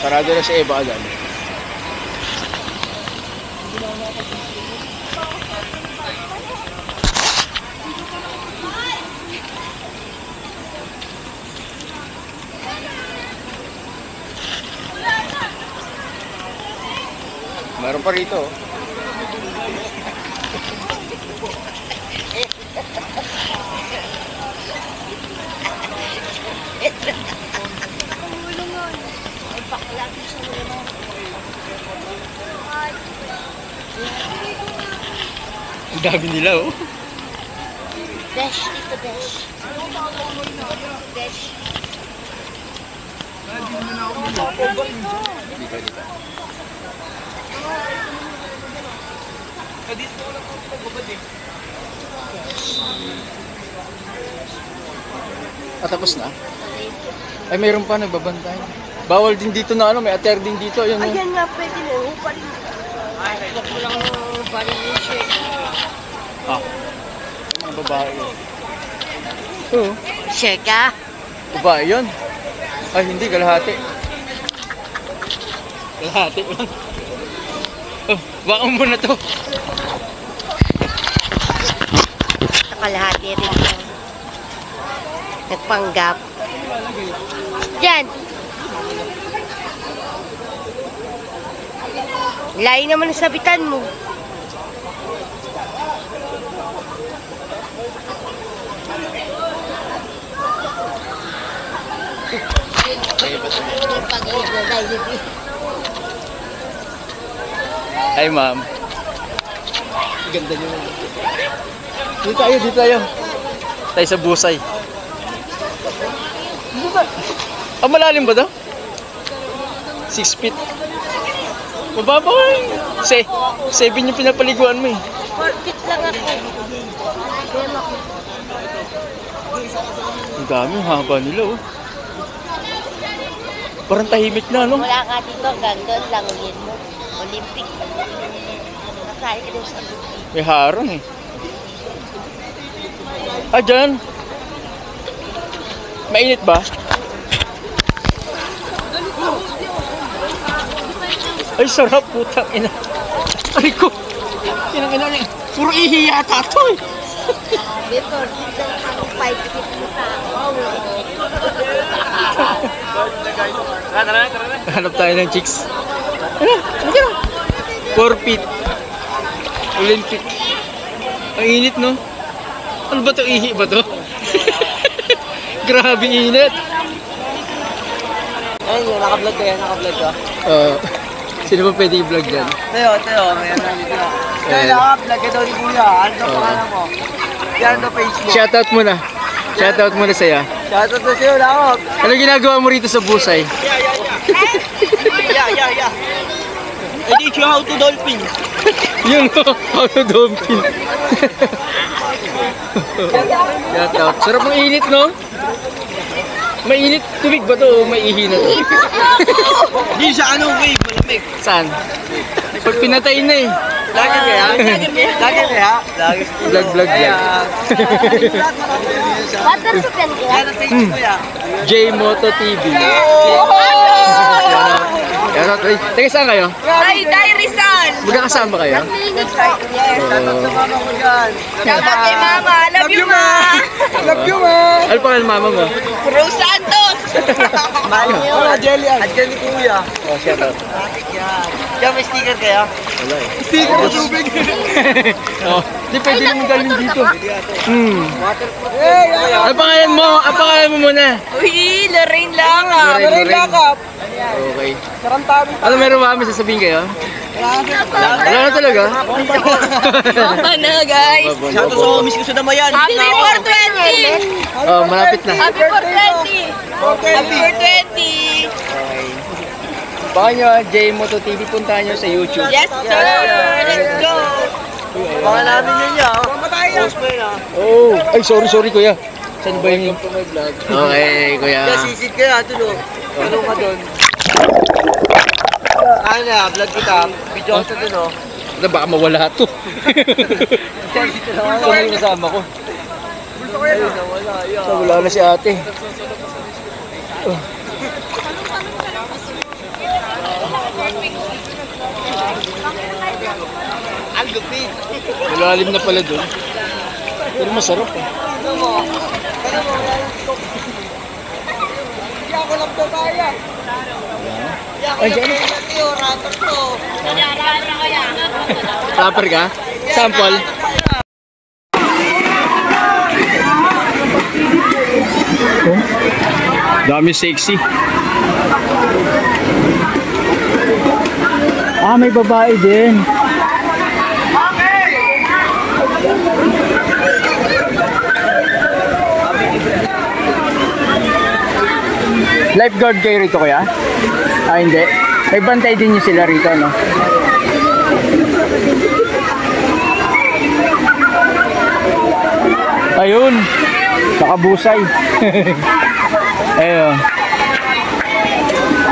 Sarado na si Eva agad. Meron pa rito. Ang dami nila, oh. Besh, ito besh. Besh. Dito. Tapos na? Ay, mayroon pa nagbabantay. Bawal din dito na ano, may ater din dito. Ayan, ayan nga, pwede na. Hupa rin. Huwag mo lang balik yung shirt. Mga babae yun. Oo. Shirt ka? Babae yun. Ay, hindi, kalahati. Kalahati lang. Baka muna to. Kalahati rin yan. Nagpanggap. Yan. Lain naman ang sabitan mo. Hi, ma'am. Ganda niyo. Dito tayo. Tayo sa busay. Malalim ba daw? 6 feet. Mababa ka eh. 7 yung pinapaliguan mo eh. 4 feet lang ako. Ang dami, haba nila oh. Parang tahimik na, no? Wala ka dito, gandun lang yun mo. Olympic. Nakasali ka doon sa Olympic. May harang eh. Dyan. Mainit ba? Ay, sarap, putang ina. Ay ko. Ina niya. Puro ihi yata ito eh. Dito, dito ako 5 feet mo sa Hanap tayo ng chicks. Ano? 4 feet. Olympic. Ang init, no? Ano ba ito? Ihi ba ito? Grabe init. Ayun, naka-vlog ka yan, naka-vlog ka. Sino ba pwede i-vlog dyan? Tayo, may nandito na. Tayo, naka-vlog ka daw ni Kuya. Ano daw pangalan mo? Yan daw Facebook. Shoutout muna. Shoutout muna sa'yo. Shoutout na sa'yo, lakot. Ano ginagawa mo rito sa busay? Yeah. I teach you how to dolphin. Yun o, how to dolphin. Shoutout. Sarap ng init, no? Mainit. Tubig ba to o maihi na to? Hindi sa wave, malamig. Saan? Pag pinatay na eh. Lagi kaya? Vlog yan. water supply ka? Yan ang page ko ya. J-Moto TV. Teka, saan kayo? Ay, Rizal! Magkakasama kayo? Shoutout sa mama ko dyan. Shoutout kay Mama. Love you, Ma! Love you, ma! Ano pangalan mama mo? Rose Santos! Mahal niyo. Jelly. At dyan ni Kuya. Oh, shoutout. Matik yan. Kaya may sticker kaya? Wala eh. Sticker na tubig. Di pwede naman galing dito. Waterproof. Hey, Ano pangalan mo? Ano pangalan mo muna? Uy, Lorraine lang Lorraine. lakap. Okay. Karantabi. Ano meron ba kami sasabihin kayo? Wala na talaga? Mama na, guys! Shoutout sa homies ko sa Damayan. Happy 420! Oh, malapit na. Happy 420! Happy 420! Okay. Baka nyo, J-Moto TV, puntahan nyo sa YouTube. Yes, sir! Let's go! Baka namin yun niya. Post mo yun Oh, ay sorry kuya. Saan ba yun? Okay, kuya. Kaya sisid ka yan, tulo. Tulong ka doon. Ano na, vlog kita. Video ka doon, oh. Baka mawala to. Saan yung kasama ko? Ayun, nawala. So, wala na si ate. Ang lupit. Malalim na pala doon. Pero masarap eh. Ano mo? Hindi ako lang to kaya. Hindi ako lang to rapper to. Rapper ka? Sample? Oh, dami sexy. Ah, may babae din. Lifeguard kayo rito kuya? Ah, hindi. May bantay din niyo sila rito, no? Ayun. Nakabusay. Ayun.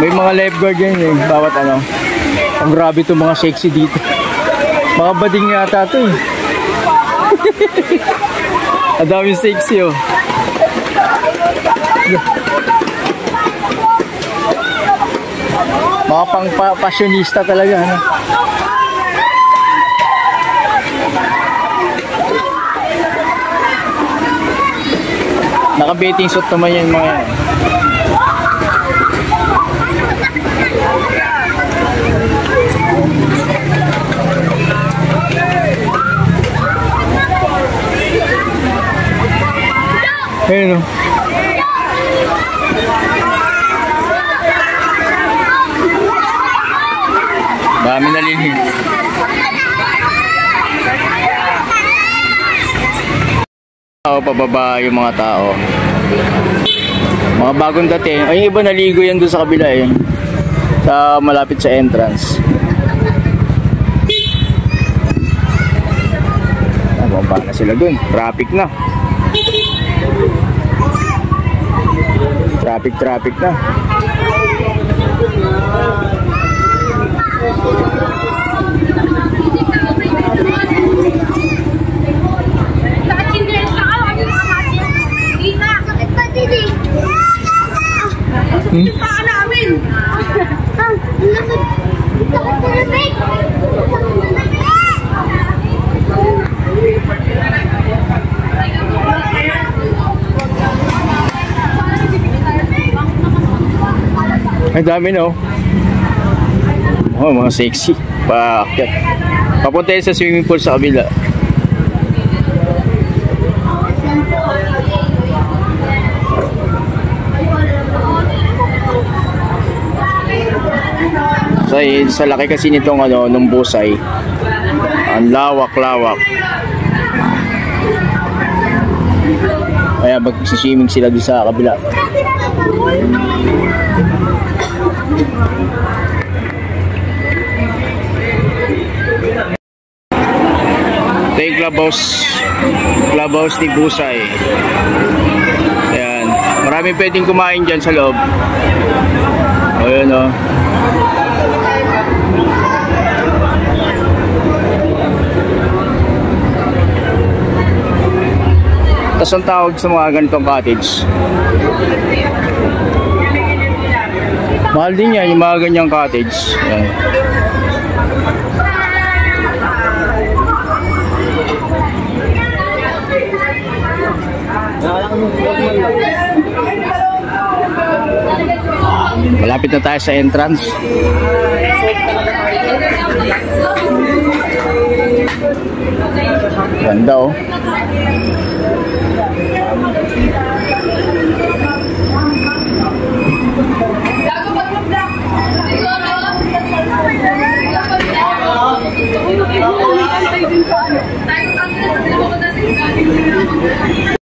May mga lifeguard yan eh. Bawat ano. Ang grabe itong mga sexy dito. Mga bading yata ito eh. Ang daming sexy oh. Mga pang-fashionista talaga, ano? Naka-bathing suit naman yung mga yan. Ayun o. Dami na lihin. Pababa yung mga tao. Mga bagong dating. Ay, yung iba naligo yan doon sa kabila eh. Sa malapit sa entrance. Baba na sila doon. Traffic na. Traffic na. Paa namin! Ay dami no. Oh, mga sexy. Paakyat. Papunta sa swimming pool sa kabila. Sa laki kasi nitong ano, nung busay. Ang lawak-lawak. Kaya mag-swimming sila doon sa kabila. Ito yung clubhouse ni Busay. Ayan. Maraming pwedeng kumain dyan sa loob. Ayan o. Tapos ang tawag sa mga ganitong cottage. Mahal din yan yung mga ganyang cottage. Ayan. Malapit na tayo sa entrance. Ganda oh.